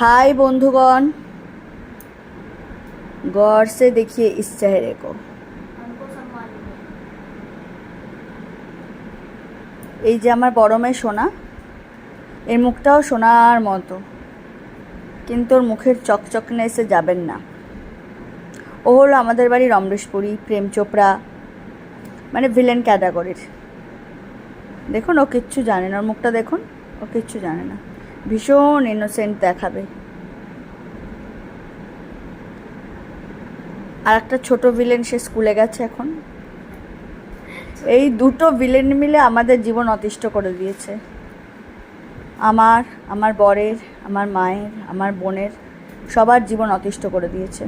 हाय बंधुगण, गौर से देखिए इस चेहरे को। এই যে আমার বড় মেয়ে সোনা, এর মুখটাও সোনার মতো, কিন্তু ওর মুখের চকচকনেসে যাবেন না। ও হলো আমাদের বাড়ির অমরেশপুরি, প্রেম চোপড়া, মানে ভিলেন ক্যাটাগরির। দেখুন, ও কিচ্ছু জানে না, ওর মুখটা দেখুন, ও কিচ্ছু জানে না, ভীষণ ইনোসেন্ট দেখাবে। আর একটা ছোট ভিলেন, সে স্কুলে গেছে এখন। এই দুটো ভিলেন মিলে আমাদের জীবন অতিষ্ঠ করে দিয়েছে, আমার বরের, আমার মায়ের, আমার বোনের, সবার জীবন অতিষ্ঠ করে দিয়েছে।